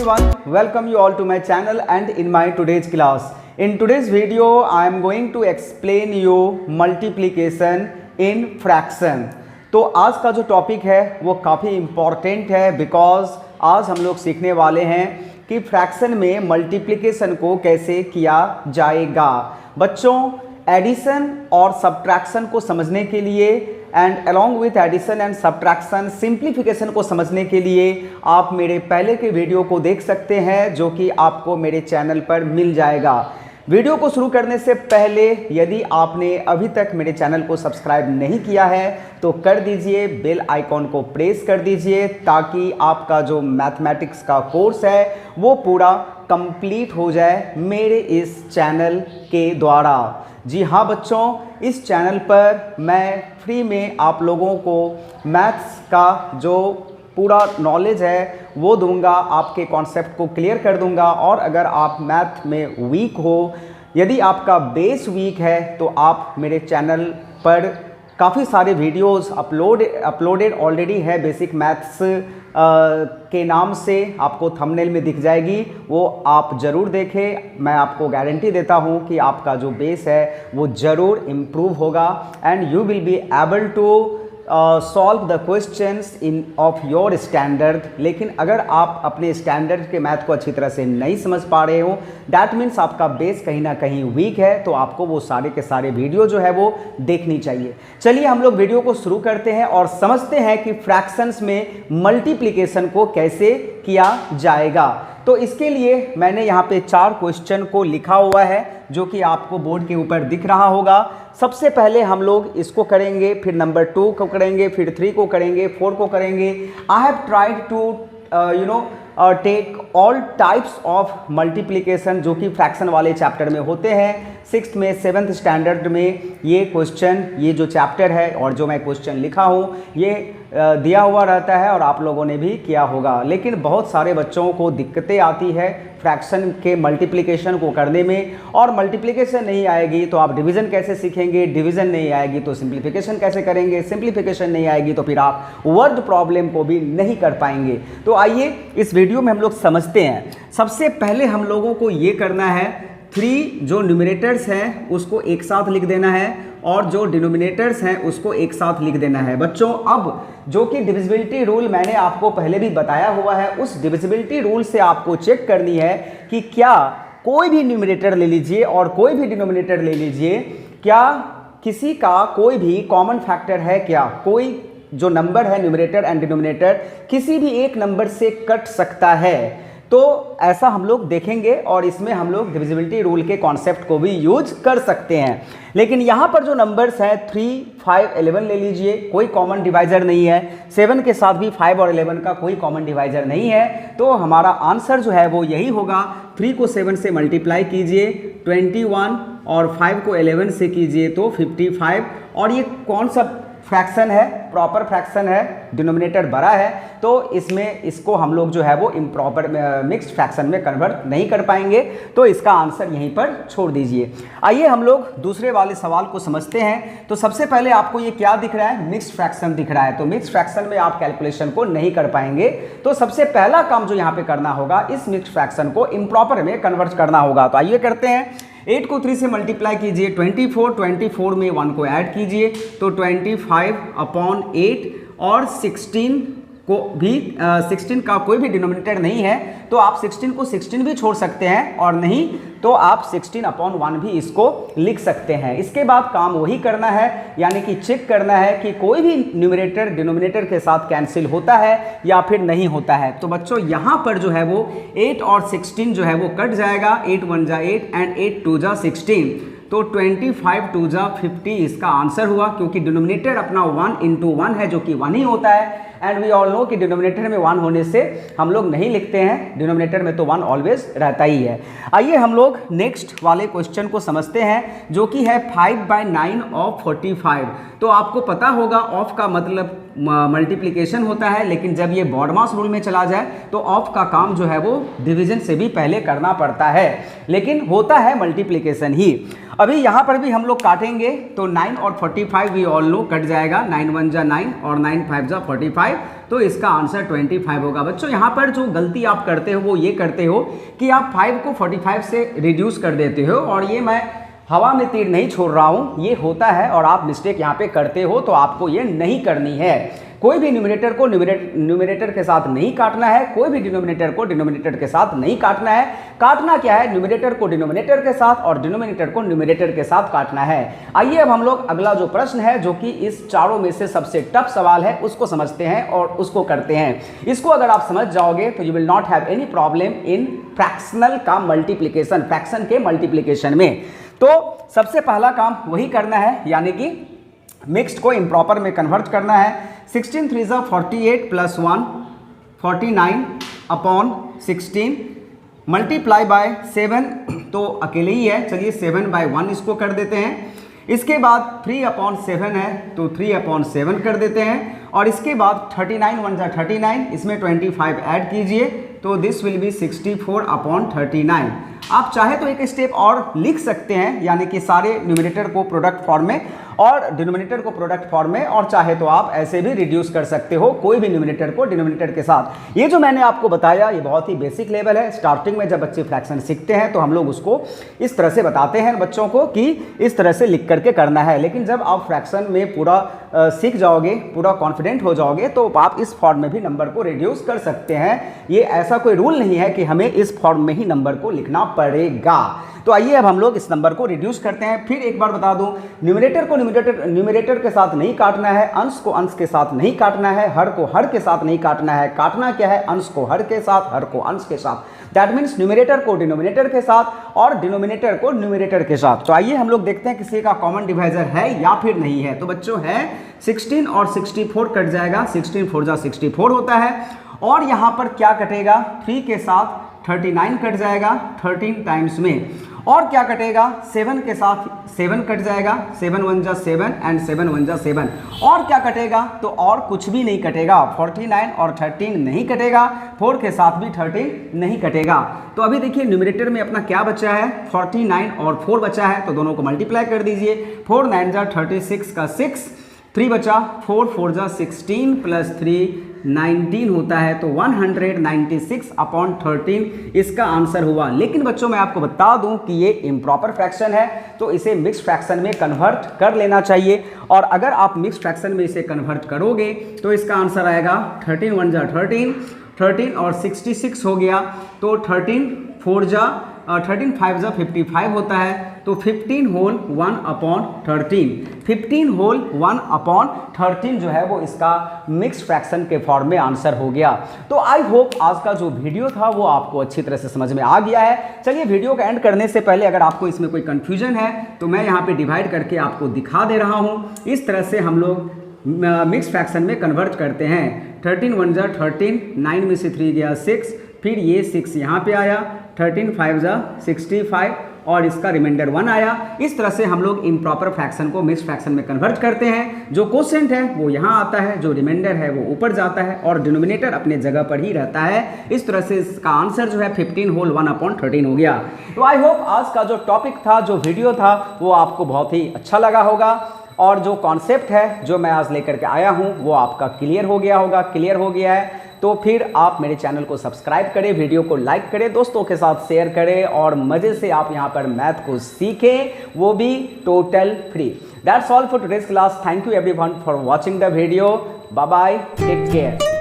everyone, welcome you all to my channel and in my today's class. In today's video, I am going to explain you multiplication in fraction. तो आज का जो topic है वो काफ़ी important है because आज हम लोग सीखने वाले हैं कि फ्रैक्शन में मल्टीप्लिकेशन को कैसे किया जाएगा। बच्चों, एडिशन और सब्ट्रैक्शन को समझने के लिए and along with addition and subtraction simplification को समझने के लिए आप मेरे पहले के वीडियो को देख सकते हैं जो कि आपको मेरे चैनल पर मिल जाएगा। वीडियो को शुरू करने से पहले यदि आपने अभी तक मेरे चैनल को सब्सक्राइब नहीं किया है तो कर दीजिए, बेल आइकॉन को प्रेस कर दीजिए ताकि आपका जो मैथमेटिक्स का कोर्स है वो पूरा कंप्लीट हो जाए मेरे इस चैनल के द्वारा। जी हाँ बच्चों, इस चैनल पर मैं फ्री में आप लोगों को मैथ्स का जो पूरा नॉलेज है वो दूंगा, आपके कॉन्सेप्ट को क्लियर कर दूंगा। और अगर आप मैथ में वीक हो, यदि आपका बेस वीक है तो आप मेरे चैनल पर काफ़ी सारे वीडियोस अपलोडेड ऑलरेडी है। बेसिक मैथ्स के नाम से आपको थंबनेल में दिख जाएगी, वो आप ज़रूर देखें। मैं आपको गारंटी देता हूँ कि आपका जो बेस है वो ज़रूर इम्प्रूव होगा and you will be able to solve the questions in of your standard. लेकिन अगर आप अपने स्टैंडर्ड के मैथ को अच्छी तरह से नहीं समझ पा रहे हो, दैट मीन्स आपका बेस कहीं ना कहीं वीक है, तो आपको वो सारे के सारे वीडियो जो है वो देखनी चाहिए। चलिए हम लोग वीडियो को शुरू करते हैं और समझते हैं कि फ्रैक्शंस में मल्टीप्लिकेशन को कैसे किया जाएगा। तो इसके लिए मैंने यहाँ पे 4 क्वेश्चन को लिखा हुआ है जो कि आपको बोर्ड के ऊपर दिख रहा होगा। सबसे पहले हम लोग इसको करेंगे, फिर नंबर 2 को करेंगे, फिर 3 को करेंगे, 4 को करेंगे। I have tried to take all types of multiplication जो कि फ्रैक्शन वाले चैप्टर में होते हैं। 6th में 7th स्टैंडर्ड में ये क्वेश्चन, ये जो चैप्टर है और जो मैं क्वेश्चन लिखा हूँ ये दिया हुआ रहता है और आप लोगों ने भी किया होगा। लेकिन बहुत सारे बच्चों को दिक्कतें आती है फ्रैक्शन के मल्टीप्लिकेशन को करने में, और मल्टीप्लिकेशन नहीं आएगी तो आप डिवीज़न कैसे सीखेंगे, डिवीज़न नहीं आएगी तो सिंप्लीफिकेशन कैसे करेंगे, सिंप्लीफिकेशन नहीं आएगी तो फिर आप वर्ड प्रॉब्लम को भी नहीं कर पाएंगे। तो आइए इस वीडियो में हम लोग समझते हैं। सबसे पहले हम लोगों को ये करना है, 3 जो न्यूमरेटर्स हैं उसको एक साथ लिख देना है और जो डिनोमिनेटर्स हैं उसको एक साथ लिख देना है। बच्चों, अब जो कि डिविजिबिलिटी रूल मैंने आपको पहले भी बताया हुआ है, उस डिविजिबिलिटी रूल से आपको चेक करनी है कि क्या कोई भी न्यूमरेटर ले लीजिए और कोई भी डिनोमिनेटर ले लीजिए, क्या किसी का कोई भी कॉमन फैक्टर है, क्या कोई जो नंबर है न्यूमरेटर एंड डिनोमिनेटर किसी भी एक नंबर से कट सकता है। तो ऐसा हम लोग देखेंगे और इसमें हम लोग डिविजिबिलिटी रूल के कॉन्सेप्ट को भी यूज कर सकते हैं। लेकिन यहाँ पर जो नंबर्स हैं 3, 5, 11 ले लीजिए, कोई कॉमन डिवाइजर नहीं है। 7 के साथ भी 5 और 11 का कोई कॉमन डिवाइजर नहीं है, तो हमारा आंसर जो है वो यही होगा। 3 को 7 से मल्टीप्लाई कीजिए 21 और 5 को 11 से कीजिए तो 55। और ये कौन सा फ्रैक्शन है? प्रॉपर फ्रैक्शन है, डिनोमिनेटर बड़ा है, तो इसमें इसको हम लोग जो है वो इम्प्रॉपर मिक्स्ड फ्रैक्शन में कन्वर्ट नहीं कर पाएंगे, तो इसका आंसर यहीं पर छोड़ दीजिए। आइए हम लोग दूसरे वाले सवाल को समझते हैं। तो सबसे पहले आपको ये क्या दिख रहा है? मिक्स्ड फ्रैक्शन दिख रहा है। तो मिक्स्ड फ्रैक्शन में आप कैलकुलेशन को नहीं कर पाएंगे, तो सबसे पहला काम जो यहाँ पे करना होगा, इस मिक्स्ड फ्रैक्शन को इम्प्रॉपर में कन्वर्ट करना होगा। तो आइए करते हैं। 8 को 3 से मल्टीप्लाई कीजिए 24 में 1 को ऐड कीजिए तो 25/8 और 16 को भी 16 का कोई भी डिनोमिनेटर नहीं है, तो आप 16 को 16 भी छोड़ सकते हैं और नहीं तो आप 16/1 भी इसको लिख सकते हैं। इसके बाद काम वही करना है, यानी कि चेक करना है कि कोई भी न्यूमरेटर डिनोमिनेटर के साथ कैंसिल होता है या फिर नहीं होता है। तो बच्चों यहाँ पर जो है वो 8 और 16 जो है वो कट जाएगा। 8 1 जा 8 एंड 8 2 जा 16, तो 25 2 जा 50 इसका आंसर हुआ, क्योंकि डिनोमिनेटर अपना 1 × 1 है जो कि 1 ही होता है। एंड वी ऑल नो कि डिनोमिनेटर में 1 होने से हम लोग नहीं लिखते हैं, डिनोमिनेटर में तो 1 ऑलवेज रहता ही है। आइए हम लोग नेक्स्ट वाले क्वेश्चन को समझते हैं जो कि है 5/9 ऑफ 45। तो आपको पता होगा ऑफ का मतलब मल्टीप्लिकेशन होता है, लेकिन जब ये बॉडमास रूल में चला जाए तो ऑफ का काम जो है वो डिवीजन से भी पहले करना पड़ता है, लेकिन होता है मल्टीप्लिकेशन ही। अभी यहाँ पर भी हम लोग काटेंगे तो 9 और 45 वी ऑल नो कट जाएगा, 9 1 जा 9 और 9 5 जा 45, तो इसका आंसर 25 होगा। बच्चों यहाँ पर जो गलती आप करते हो वो ये करते हो कि आप 5 को 45 से रिड्यूस कर देते हो, और ये मैं हवा में तीर नहीं छोड़ रहा हूँ, ये होता है और आप मिस्टेक यहाँ पे करते हो, तो आपको ये नहीं करनी है। कोई भी न्यूमरेटर को न्यूमरेटर के साथ नहीं काटना है, कोई भी डिनोमिनेटर को डिनोमिनेटर के साथ नहीं काटना है। काटना क्या है, न्यूमरेटर को डिनोमिनेटर के साथ और डिनोमिनेटर को न्यूमरेटर के साथ काटना है। आइए अब हम लोग अगला जो प्रश्न है, जो कि इस चारों में से सबसे टफ सवाल है, उसको समझते हैं और उसको करते हैं। इसको अगर आप समझ जाओगे तो you will not have any problem in fractional का मल्टीप्लिकेशन, फ्रैक्शन के मल्टीप्लिकेशन में। तो सबसे पहला काम वही करना है, यानी कि मिक्स्ड को इम्प्रॉपर में कन्वर्ट करना है। 16 3 जा 48 प्लस 1 49 अपॉन 16 मल्टीप्लाई बाय 7 तो अकेले ही है, चलिए 7 बाय 1 इसको कर देते हैं। इसके बाद 3 अपॉन 7 है तो 3 अपॉन 7 कर देते हैं, और इसके बाद 39 1 जा 39, इसमें 25 ऐड कीजिए तो दिस विल बी 64 अपॉन 39। आप चाहे तो एक स्टेप और लिख सकते हैं, यानी कि सारे न्यूमरेटर को प्रोडक्ट फॉर्म में और डिनोमिनेटर को प्रोडक्ट फॉर्म में, और चाहे तो आप ऐसे भी रिड्यूस कर सकते हो कोई भी न्यूमरेटर को डिनोमिनेटर के साथ। ये जो मैंने आपको बताया ये बहुत ही बेसिक लेवल है। स्टार्टिंग में जब बच्चे फ्रैक्शन सीखते हैं तो हम लोग उसको इस तरह से बताते हैं बच्चों को कि इस तरह से लिख करके करना है, लेकिन जब आप फ्रैक्शन में पूरा सीख जाओगे, पूरा कॉन्फिडेंट हो जाओगे, तो आप इस फॉर्म में भी नंबर को रिड्यूस कर सकते हैं। ये ऐसा कोई रूल नहीं है कि हमें इस फॉर्म में ही नंबर को लिखना पड़ेगा। तो आइए अब हम लोग इस नंबर को रिड्यूस करते हैं। फिर एक बार बता दूं, न्यूमरेटर को न्यूमरेटर के साथ नहीं काटना है, अंश को अंश के साथ नहीं काटना है, हर को हर के साथ नहीं काटना है। काटना क्या है, अंश को हर के साथ, हर को अंश के साथ। दैट मीन्स न्यूमरेटर को डिनोमिनेटर के साथ और डिनोमिनेटर को न्यूमरेटर के साथ। तो आइए हम लोग देखते हैं किसी का कॉमन डिवाइजर है या फिर नहीं है। तो बच्चों है 16 और 64 कट जाएगा, 16 4 जा 64 होता है, और यहाँ पर क्या कटेगा, 3 के साथ 39 कट जाएगा 13 टाइम्स में, और क्या कटेगा, 7 के साथ 7 कट जाएगा, 7 1 जा 7 एंड 7 1 जा 7, और क्या कटेगा, तो और कुछ भी नहीं कटेगा। 49 और 13 नहीं कटेगा, 4 के साथ भी 13 नहीं कटेगा। तो अभी देखिए न्यूमरेटर में अपना क्या बचा है, 49 और 4 बचा है, तो दोनों को मल्टीप्लाई कर दीजिए। 4 9 जा 36 का 6, 3 बचा, 4 4 जा 16 प्लस 3 19 होता है, तो 196 अपॉन 13 इसका आंसर हुआ। लेकिन बच्चों मैं आपको बता दूं कि ये इम्प्रॉपर फ्रैक्शन है, तो इसे मिक्स फ्रैक्शन में कन्वर्ट कर लेना चाहिए, और अगर आप मिक्स फ्रैक्शन में इसे कन्वर्ट करोगे तो इसका आंसर आएगा 13 1 जा 13, 13 और 66 हो गया, तो 13 4 जा 13 5 जा 55 होता है, तो 15 होल 1 अपॉन 13, 15 होल 1 अपॉन 13 जो है वो इसका मिक्स फ्रैक्शन के फॉर्म में आंसर हो गया। तो आई होप आज का जो वीडियो था वो आपको अच्छी तरह से समझ में आ गया है। चलिए वीडियो का एंड करने से पहले अगर आपको इसमें कोई कन्फ्यूजन है तो मैं यहाँ पे डिवाइड करके आपको दिखा दे रहा हूँ। इस तरह से हम लोग मिक्स फ्रैक्शन में कन्वर्ट करते हैं। 13 1 जा 13, 9 में से 3 गया 6, फिर ये 6 यहाँ पे आया, 13 5 जा 65 और इसका रिमाइंडर 1 आया। इस तरह से हम लोग इम्प्रॉपर फ्रैक्शन को मिक्स फ्रैक्शन में कन्वर्ट करते हैं। जो कोसेंट है वो यहाँ आता है, जो रिमाइंडर है वो ऊपर जाता है, और डिनोमिनेटर अपने जगह पर ही रहता है। इस तरह से इसका आंसर जो है 15 होल 1 अपॉन 13 हो गया। तो आई होप आज का जो टॉपिक था, जो वीडियो था, वो आपको बहुत ही अच्छा लगा होगा, और जो कॉन्सेप्ट है जो मैं आज लेकर के आया हूँ वो आपका क्लियर हो गया होगा, क्लियर हो गया है। तो फिर आप मेरे चैनल को सब्सक्राइब करें, वीडियो को लाइक करें, दोस्तों के साथ शेयर करें, और मज़े से आप यहाँ पर मैथ को सीखें, वो भी total free. That's all for today's class. Thank you everyone for watching the video. Bye bye, take care.